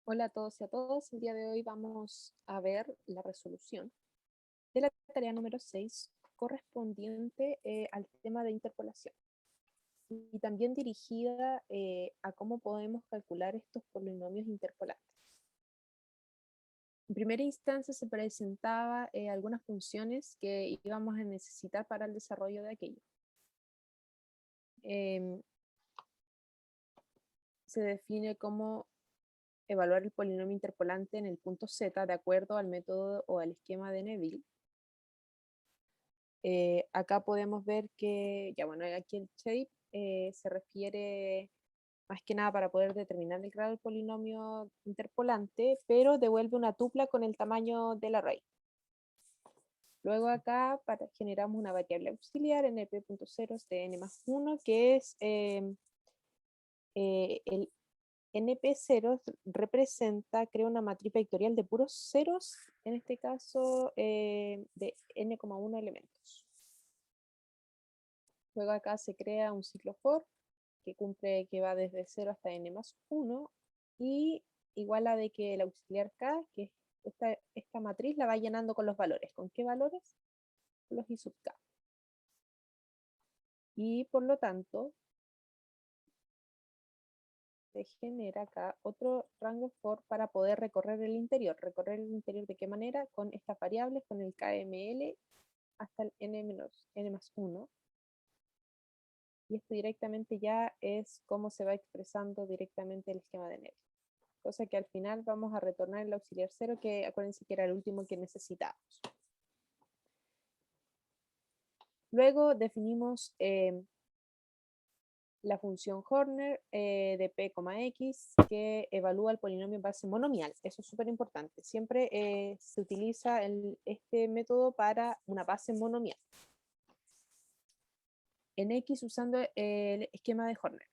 Hola a todos y a todas. El día de hoy vamos a ver la resolución de la tarea número 6 correspondiente al tema de interpolación y también dirigida a cómo podemos calcular estos polinomios interpolantes. En primera instancia se presentaba algunas funciones que íbamos a necesitar para el desarrollo de aquello. Se define cómo evaluar el polinomio interpolante en el punto Z de acuerdo al método o al esquema de Neville. Acá podemos ver que, ya bueno, aquí el shape se refiere más que nada para poder determinar el grado del polinomio interpolante, pero devuelve una tupla con el tamaño del array. Luego acá generamos una variable auxiliar np.0 de n más 1, que es el np0 representa, crea una matriz vectorial de puros ceros, en este caso de n,1 elementos. Luego acá se crea un ciclo for que va desde 0 hasta n más 1 y igual a de que el auxiliar k, que es esta matriz, la va llenando con los valores. ¿Con qué valores? Con los i sub k. Y por lo tanto, se genera acá otro rango for para poder recorrer el interior. ¿Recorrer el interior de qué manera? Con estas variables, con el kml hasta el n más 1. Y esto directamente ya es cómo se va expresando directamente el esquema de Neville. Cosa que al final vamos a retornar el auxiliar 0, que acuérdense que era el último que necesitábamos. Luego definimos la función Horner de p, x, que evalúa el polinomio en base monomial. Eso es súper importante. Siempre se utiliza este método para una base monomial. En X usando el esquema de Horner.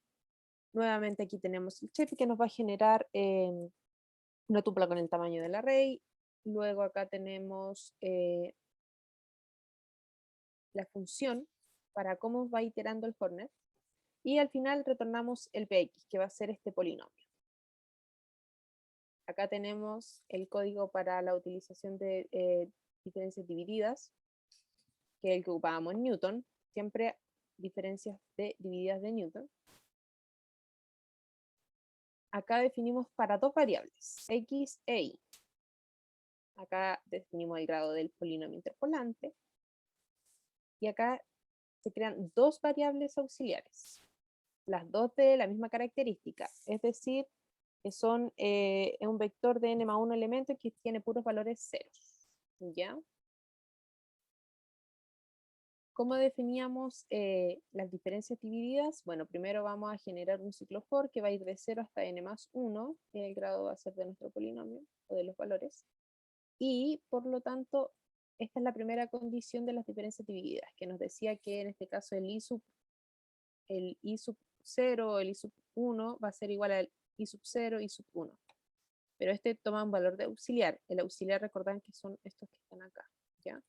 Nuevamente aquí tenemos el shape que nos va a generar una tupla con el tamaño del array. Luego acá tenemos la función para cómo va iterando el Horner. Y al final retornamos el px, que va a ser este polinomio. Acá tenemos el código para la utilización de diferencias divididas, que es el que ocupábamos en Newton. Siempre diferencias divididas de Newton. Acá definimos para dos variables, x e y. Acá definimos el grado del polinomio interpolante. Y acá se crean dos variables auxiliares, las dos de la misma característica, es decir, que son un vector de n más 1 elementos que tiene puros valores ceros. ¿Ya? ¿Cómo definíamos las diferencias divididas? Bueno, primero vamos a generar un ciclo for que va a ir de 0 hasta n más 1, que el grado va a ser de nuestro polinomio, o de los valores. Y, por lo tanto, esta es la primera condición de las diferencias divididas, que nos decía que en este caso el i sub 0 o el i sub 1 va a ser igual al i sub 0, i sub 1. Pero este toma un valor de auxiliar. El auxiliar, recordad que son estos que están acá, ¿ya?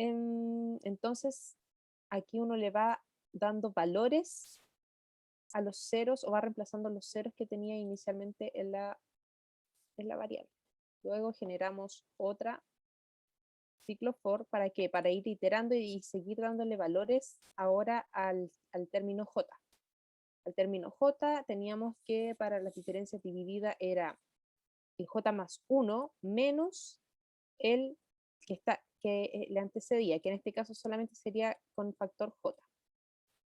Entonces, aquí uno le va dando valores a los ceros o va reemplazando los ceros que tenía inicialmente en la variable. Luego generamos otra ciclo for, ¿para qué? Para ir iterando y seguir dándole valores ahora al término j. Al término j teníamos que para las diferencias divididas era el j más 1 menos el que le antecedía, que en este caso solamente sería con factor j.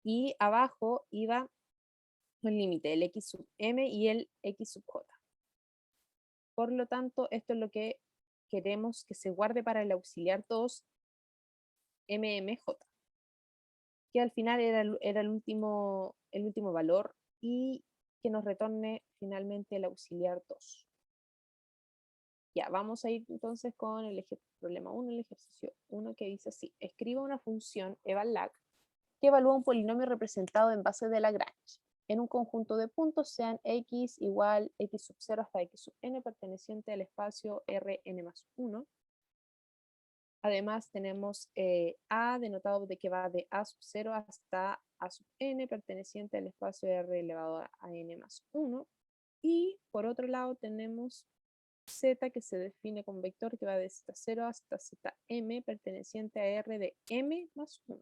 Y abajo iba el límite, el x sub m y el x sub j. Por lo tanto, esto es lo que queremos que se guarde para el auxiliar 2 mmj, que al final era el último valor y que nos retorne finalmente el auxiliar 2. Ya, vamos a ir entonces con el problema 1, el ejercicio 1, que dice así: escriba una función eval_lag que evalúa un polinomio representado en base de Lagrange en un conjunto de puntos, sean x igual x sub 0 hasta x sub n, perteneciente al espacio Rn más 1. Además tenemos A, denotado de que va de A sub 0 hasta A sub n, perteneciente al espacio R elevado a n más 1. Y por otro lado tenemos Z que se define con vector que va de Z0 hasta Zm perteneciente a R de M más 1.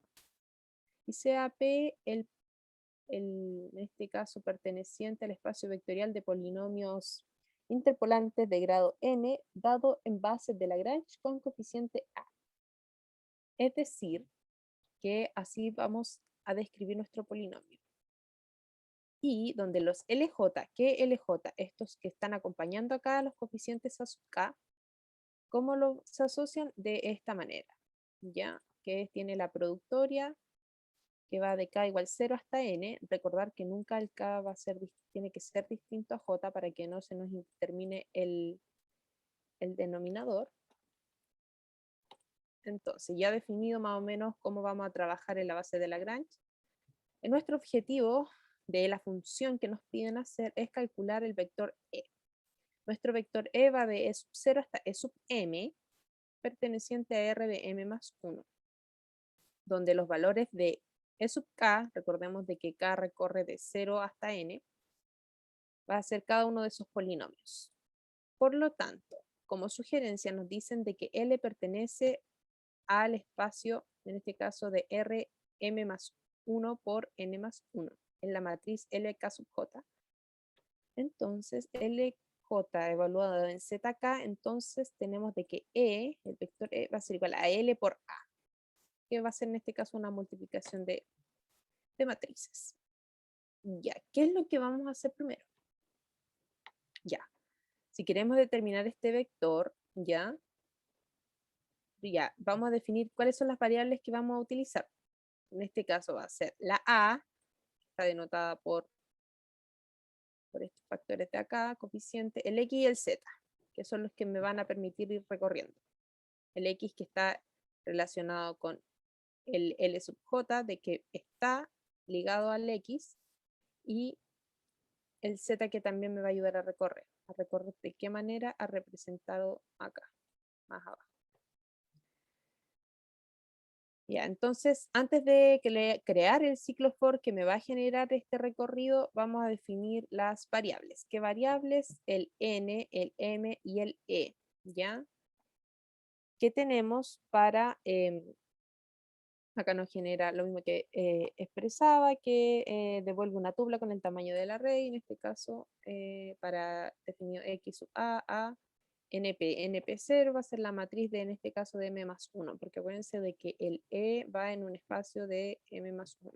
Y sea P en este caso perteneciente al espacio vectorial de polinomios interpolantes de grado n dado en base de Lagrange con coeficiente a. Es decir, que así vamos a describir nuestro polinomio. Y donde los LJ, ¿qué LJ? Estos que están acompañando acá los coeficientes a sub k, ¿cómo se asocian? De esta manera, ¿ya? Que tiene la productoria que va de k igual 0 hasta n. Recordar que nunca el k va a ser, tiene que ser distinto a j para que no se nos termine el denominador. Entonces, ya definido más o menos cómo vamos a trabajar en la base de Lagrange, nuestro objetivo de la función que nos piden hacer es calcular el vector e. Nuestro vector e va de e sub 0 hasta e sub m, perteneciente a r de m más 1, donde los valores de e sub k, recordemos de que k recorre de 0 hasta n, va a ser cada uno de esos polinomios. Por lo tanto, como sugerencia nos dicen de que L pertenece al espacio, en este caso de Rm más 1 por n más 1, en la matriz LK sub j. Entonces, LJ evaluado en ZK, entonces tenemos de que E, el vector E, va a ser igual a L por A, que va a ser en este caso una multiplicación de matrices. Ya, ¿qué es lo que vamos a hacer primero? Ya, si queremos determinar este vector, ya, vamos a definir cuáles son las variables que vamos a utilizar. En este caso va a ser la A, que está denotada por estos factores de acá, coeficiente, el X y el Z, que son los que me van a permitir ir recorriendo. El X que está relacionado con el L sub J, de que está ligado al X, y el Z que también me va a ayudar a recorrer. ¿A recorrer de qué manera? A representado acá, más abajo. Ya, entonces, antes de crear el ciclo for que me va a generar este recorrido, vamos a definir las variables. ¿Qué variables? El n, el m y el e, ¿ya? ¿Qué tenemos para, acá nos genera lo mismo que expresaba, que devuelve una tupla con el tamaño del array, en este caso, para definir x sub a, NP. NP0 va a ser la matriz de, en este caso, de M más 1, porque acuérdense de que el E va en un espacio de M más 1.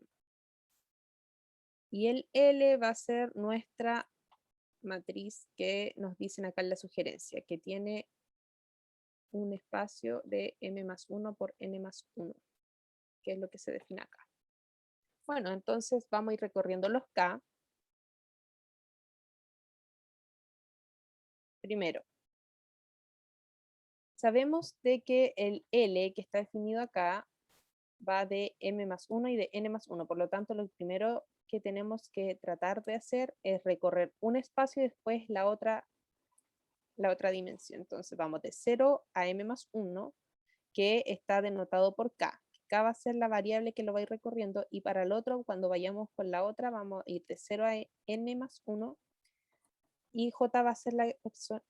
Y el L va a ser nuestra matriz que nos dicen acá en la sugerencia, que tiene un espacio de M más 1 por N más 1, que es lo que se define acá. Bueno, entonces vamos a ir recorriendo los K. Primero, sabemos de que el L que está definido acá va de m más 1 y de n más 1. Por lo tanto, lo primero que tenemos que tratar de hacer es recorrer un espacio y después la otra dimensión. Entonces vamos de 0 a m más 1, que está denotado por k. K va a ser la variable que lo va a ir recorriendo, y para el otro, cuando vayamos con la otra, vamos a ir de 0 a n más 1, y j va a ser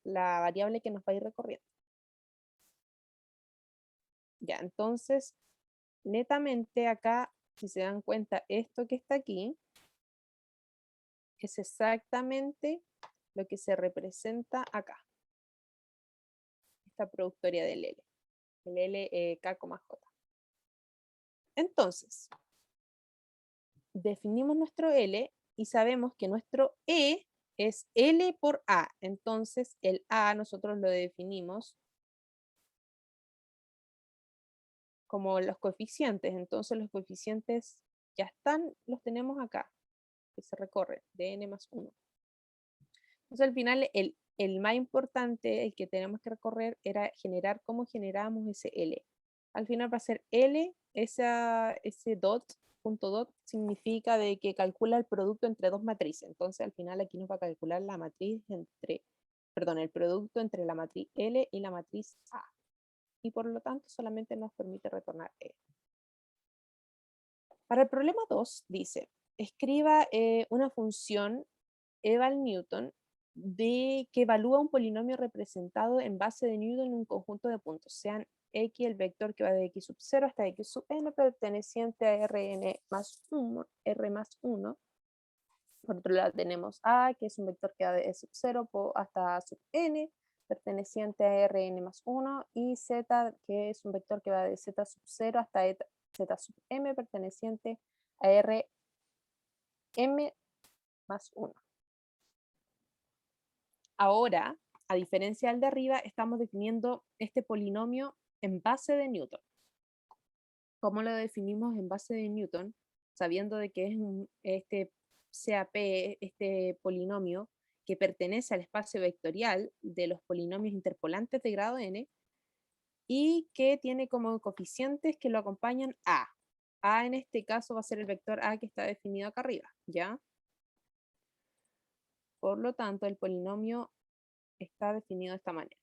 la variable que nos va a ir recorriendo. Ya, entonces, netamente acá, si se dan cuenta, esto que está aquí es exactamente lo que se representa acá. Esta productoria del L. El L, K, J. Entonces, definimos nuestro L y sabemos que nuestro E es L por A. Entonces, el A nosotros lo definimos como los coeficientes. Entonces, los coeficientes ya están, los tenemos acá, que se recorre de n más 1. Entonces, al final, el más importante, el que tenemos que recorrer, era generar cómo generamos ese L. Al final va a ser L, ese dot, punto dot, significa de que calcula el producto entre dos matrices. Entonces, al final aquí nos va a calcular la matriz el producto entre la matriz L y la matriz A. Y por lo tanto, solamente nos permite retornar E. Para el problema 2, dice, escriba una función eval Newton de que evalúa un polinomio representado en base de Newton en un conjunto de puntos, sean x el vector que va de x sub 0 hasta x sub n perteneciente a Rn más 1, R más 1. Por otro lado tenemos A, que es un vector que va de E sub 0 hasta A sub n, perteneciente a Rn más 1, y Z, que es un vector que va de Z sub 0 hasta Z sub m, perteneciente a Rm más 1. Ahora, a diferencia del de arriba, estamos definiendo este polinomio en base de Newton. ¿Cómo lo definimos en base de Newton? Sabiendo de que es este CAP, este polinomio, que pertenece al espacio vectorial de los polinomios interpolantes de grado n, y que tiene como coeficientes que lo acompañan a. A en este caso va a ser el vector A que está definido acá arriba, ¿ya? Por lo tanto, el polinomio está definido de esta manera.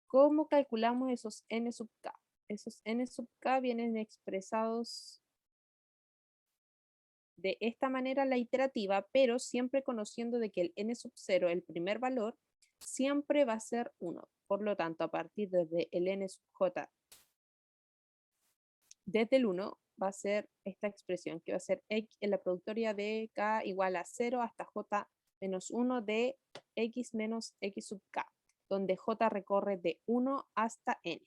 ¿Cómo calculamos esos n sub k? Esos n sub k vienen expresados de esta manera la iterativa, pero siempre conociendo de que el n sub 0, el primer valor, siempre va a ser 1. Por lo tanto, a partir desde el n sub j, desde el 1, va a ser esta expresión, que va a ser x en la productoria de k igual a 0 hasta j menos 1 de x menos x sub k, donde j recorre de 1 hasta n.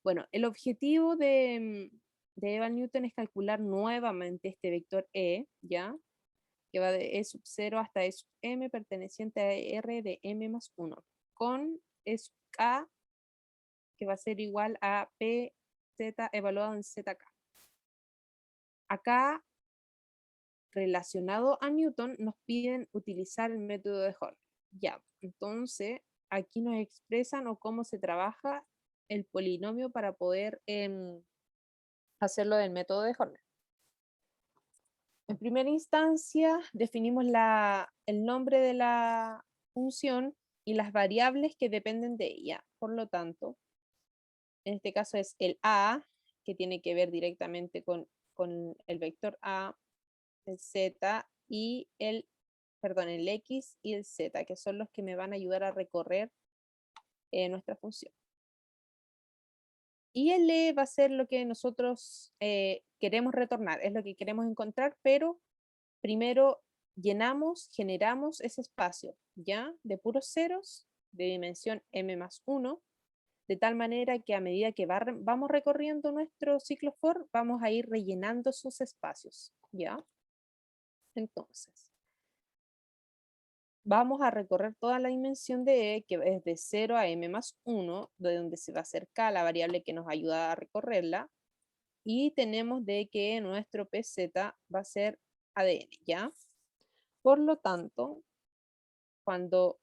Bueno, el objetivo de Evan Newton es calcular nuevamente este vector E, ¿ya? Que va de E sub 0 hasta E sub m, perteneciente a R de m más 1, con E sub k, que va a ser igual a p z evaluado en zk. Acá, relacionado a Newton, nos piden utilizar el método de Horner. Ya, entonces, aquí nos expresan o cómo se trabaja el polinomio para poder hacerlo del método de Horner. En primera instancia, definimos el nombre de la función y las variables que dependen de ella. Por lo tanto, en este caso es el a, que tiene que ver directamente con el vector a, el z y el x y el z, que son los que me van a ayudar a recorrer nuestra función. Y el E va a ser lo que nosotros queremos retornar, es lo que queremos encontrar, pero primero generamos ese espacio, ¿ya? De puros ceros, de dimensión m más 1, de tal manera que a medida que vamos recorriendo nuestro ciclo for, vamos a ir rellenando esos espacios, ¿ya? Entonces, vamos a recorrer toda la dimensión de E, que es de 0 a m más 1, de donde se va a hacer k, la variable que nos ayuda a recorrerla, y tenemos de que nuestro pz va a ser ADN, ¿ya? Por lo tanto, cuando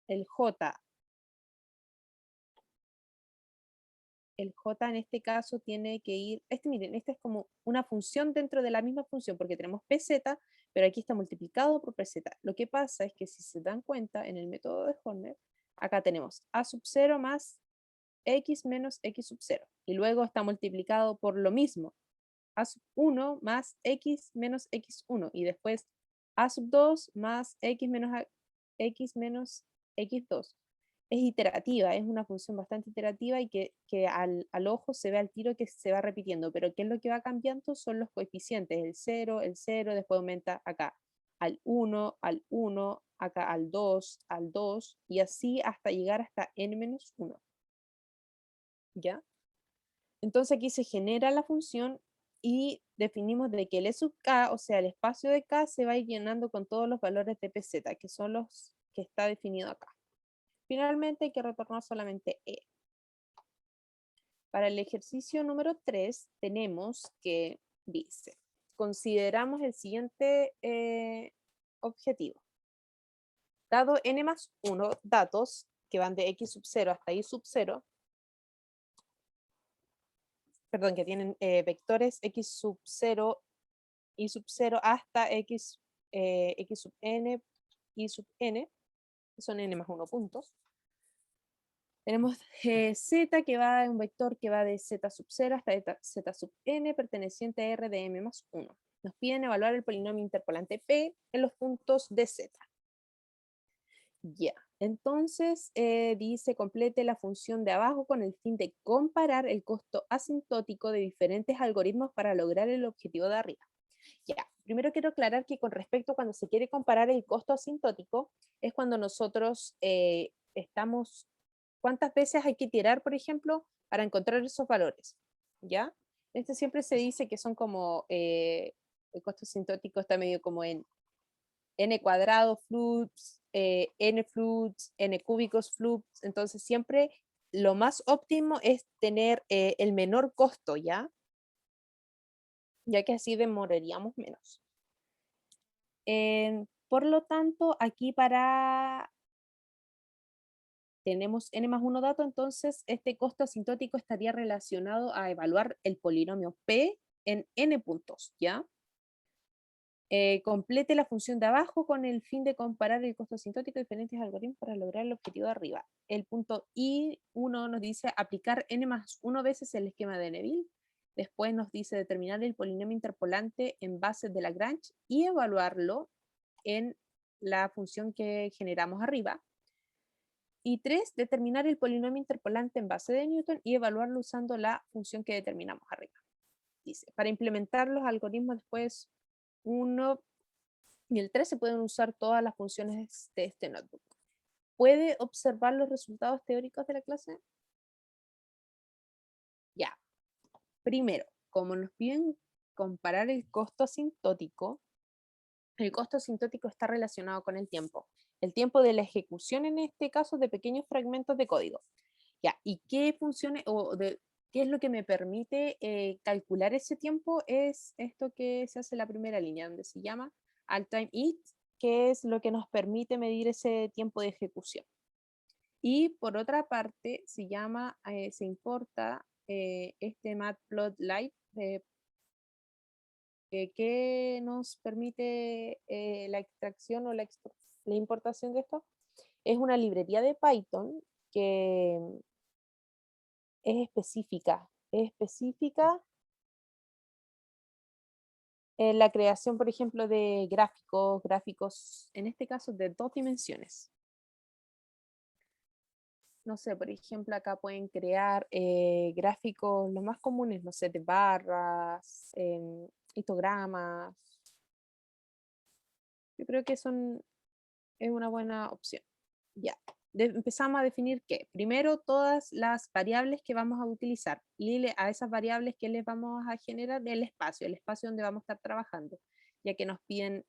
el J en este caso tiene que ir, miren, esta es como una función dentro de la misma función, porque tenemos pz, pero aquí está multiplicado por pz. Lo que pasa es que si se dan cuenta, en el método de Horner, acá tenemos a sub 0 más x menos x sub 0, y luego está multiplicado por lo mismo, a sub 1 más x menos x1, y después a sub 2 más x menos x2. Es iterativa, es una función bastante iterativa y que al ojo se ve al tiro que se va repitiendo, pero ¿qué es lo que va cambiando? Son los coeficientes, el 0, después aumenta acá al 1, acá al 2, y así hasta llegar hasta n-1. ¿Ya? Entonces aquí se genera la función y definimos de que el E sub k, o sea, el espacio de k, se va a ir llenando con todos los valores de pz, que son los que está definido acá. Finalmente hay que retornar solamente E. Para el ejercicio número 3 tenemos que, dice, consideramos el siguiente objetivo. Dado n más 1 datos que van de x sub 0 hasta y sub 0, perdón, que tienen vectores x sub 0, y sub 0 hasta x sub n, y sub n, que son n más 1 puntos. Tenemos z, que va en un vector que va de z sub 0 hasta z sub n, perteneciente a r de m más 1. Nos piden evaluar el polinomio interpolante P en los puntos de Z. Ya, entonces dice complete la función de abajo con el fin de comparar el costo asintótico de diferentes algoritmos para lograr el objetivo de arriba. Ya, primero quiero aclarar que con respecto a cuando se quiere comparar el costo asintótico, es cuando nosotros estamos, ¿cuántas veces hay que tirar, por ejemplo, para encontrar esos valores? ¿Ya? Este siempre se dice que son como, el costo asintótico está medio como en n cuadrado flux, n flux, n cúbicos flux, entonces siempre lo más óptimo es tener el menor costo, ¿ya? Ya que así demoraríamos menos. Por lo tanto, aquí tenemos n más 1 dato, entonces este costo asintótico estaría relacionado a evaluar el polinomio P en n puntos, ¿ya? Complete la función de abajo con el fin de comparar el costo asintótico de diferentes algoritmos para lograr el objetivo de arriba. El punto I1 nos dice aplicar n más 1 veces el esquema de Neville. Después nos dice determinar el polinomio interpolante en base de Lagrange y evaluarlo en la función que generamos arriba. Y 3, determinar el polinomio interpolante en base de Newton y evaluarlo usando la función que determinamos arriba. Dice, para implementar los algoritmos después 1 y el 3 se pueden usar todas las funciones de este notebook. ¿Puede observar los resultados teóricos de la clase? Ya. Primero, como nos piden comparar el costo asintótico está relacionado con el tiempo. El tiempo de la ejecución en este caso de pequeños fragmentos de código. Ya, ¿y qué funciones qué es lo que me permite calcular ese tiempo? Es esto que se hace en la primera línea, donde se llama al time it, que es lo que nos permite medir ese tiempo de ejecución. Y por otra parte, se importa este matplotlib, que nos permite la extracción o la importación de esto. Es una librería de Python que es específica en la creación, por ejemplo, de gráficos, en este caso de 2 dimensiones. No sé, por ejemplo, acá pueden crear gráficos, los más comunes, no sé, de barras, histogramas. Yo creo que es una buena opción. Ya, empezamos a definir que primero todas las variables que vamos a utilizar y a esas variables que les vamos a generar el espacio donde vamos a estar trabajando, ya que nos piden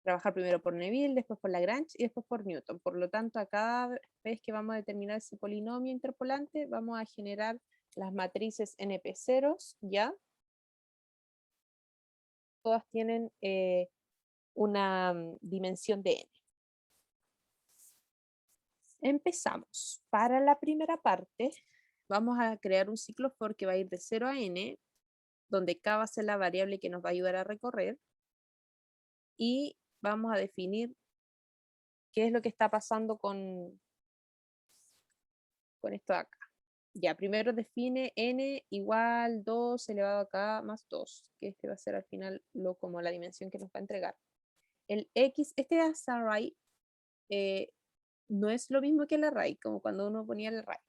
trabajar primero por Neville, después por Lagrange y después por Newton. Por lo tanto, a cada vez que vamos a determinar ese polinomio interpolante, vamos a generar las matrices NP0, ¿ya? Todas tienen una dimensión de n. Empezamos. Para la primera parte, vamos a crear un ciclo for que va a ir de 0 a n, donde k va a ser la variable que nos va a ayudar a recorrer, y vamos a definir qué es lo que está pasando con esto de acá. Ya, primero define n igual 2 elevado a k más 2, que este va a ser al final como la dimensión que nos va a entregar. El x, este es array, no es lo mismo que el array, como cuando uno ponía el array.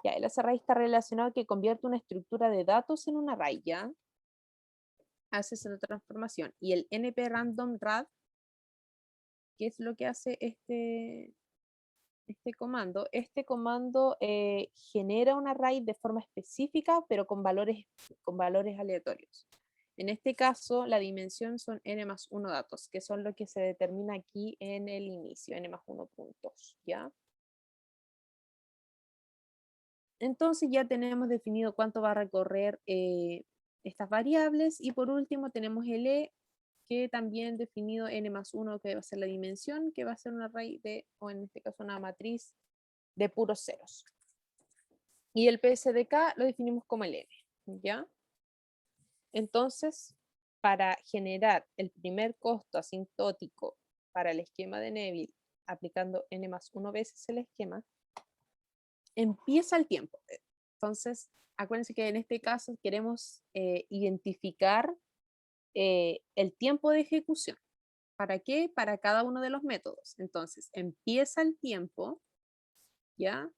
Ya, el array está relacionado que convierte una estructura de datos en un array, ¿ya? Hace esa transformación. Y el np random rad, ¿qué es lo que hace este comando? Este comando genera un array de forma específica, pero con valores aleatorios. En este caso, la dimensión son n más 1 datos, que son lo que se determina aquí en el inicio, n más 1 puntos, ¿ya? Entonces ya tenemos definido cuánto va a recorrer estas variables, y por último tenemos el E, que también definido n más 1, que va a ser la dimensión, que va a ser un array o en este caso una matriz de puros ceros. Y el PSDK lo definimos como el n, ¿ya? Entonces, para generar el primer costo asintótico para el esquema de Neville, aplicando n más 1 veces el esquema, empieza el tiempo. Entonces, acuérdense que en este caso queremos identificar el tiempo de ejecución. ¿Para qué? Para cada uno de los métodos. Entonces, empieza el tiempo, ¿ya?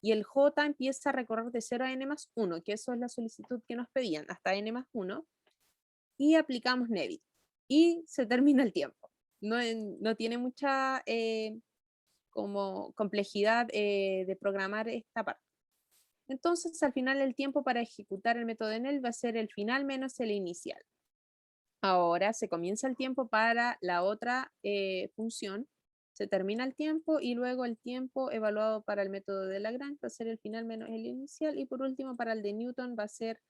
Y el J empieza a recorrer de 0 a n+1, que eso es la solicitud que nos pedían, hasta n+1, y aplicamos Nevit. Y se termina el tiempo. No tiene mucha como complejidad de programar esta parte. Entonces, al final, el tiempo para ejecutar el método enel va a ser el final menos el inicial. Ahora se comienza el tiempo para la otra función, se termina el tiempo y luego el tiempo evaluado para el método de Lagrange va a ser el final menos el inicial, y por último para el de Newton va a ser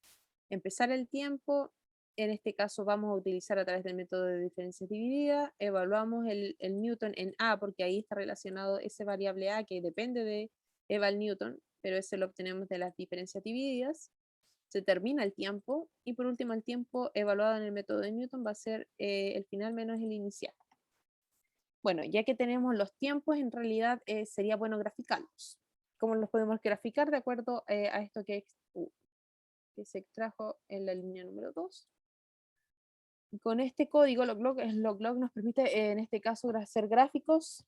empezar el tiempo. En este caso vamos a utilizar a través del método de diferencias divididas, evaluamos el Newton en A porque ahí está relacionado ese variable A que depende de eval Newton, pero ese lo obtenemos de las diferencias divididas. Se termina el tiempo y por último el tiempo evaluado en el método de Newton va a ser el final menos el inicial. Bueno, ya que tenemos los tiempos, en realidad sería bueno graficarlos. ¿Cómo los podemos graficar? De acuerdo a esto que se extrajo en la línea número 2. Con este código, log nos permite en este caso hacer gráficos.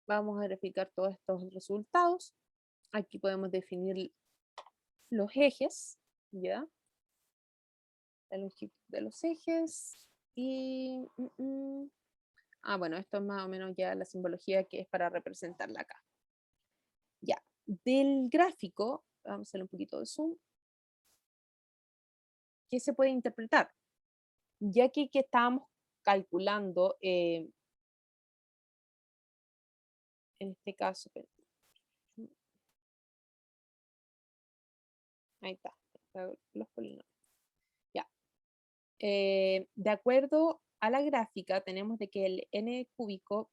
Vamos a verificar todos estos resultados. Aquí podemos definir los ejes, ¿ya? La longitud de los ejes. Y bueno, esto es más o menos ya la simbología que es para representarla acá. Ya, del gráfico, vamos a hacer un poquito de zoom. ¿Qué se puede interpretar? Ya que estábamos calculando, en este caso, ahí está, los polinomios. Ya. De acuerdo a la gráfica, tenemos de que el n cúbico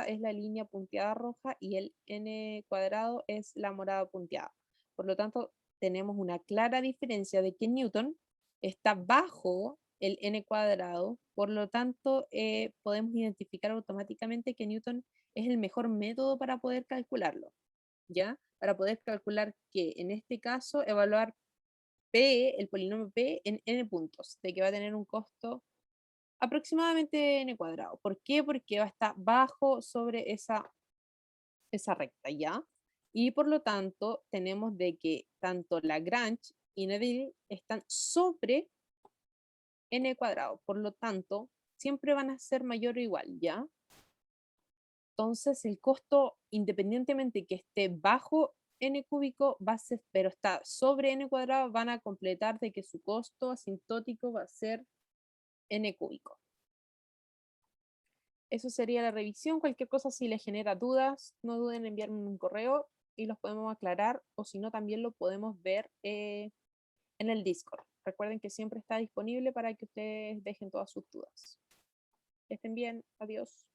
es la línea punteada roja y el n cuadrado es la morada punteada. Por lo tanto, tenemos una clara diferencia de que Newton está bajo el n cuadrado, por lo tanto, podemos identificar automáticamente que Newton es el mejor método para poder calcularlo, ¿ya? Para poder calcular que, en este caso, evaluar P, el polinomio P, en n puntos, de que va a tener un costo aproximadamente n cuadrado. ¿Por qué? Porque va a estar bajo sobre esa recta, ¿ya? Y por lo tanto, tenemos de que tanto Lagrange y Neville están sobre n cuadrado. Por lo tanto, siempre van a ser mayor o igual, ¿ya? Entonces, el costo, independientemente que esté bajo n cúbico, va a ser, pero está sobre n cuadrado, van a completar de que su costo asintótico va a ser n cúbico. Eso sería la revisión. Cualquier cosa, si les genera dudas, no duden en enviarme un correo y los podemos aclarar, o si no, también lo podemos ver en el Discord. Recuerden que siempre está disponible para que ustedes dejen todas sus dudas. Que estén bien. Adiós.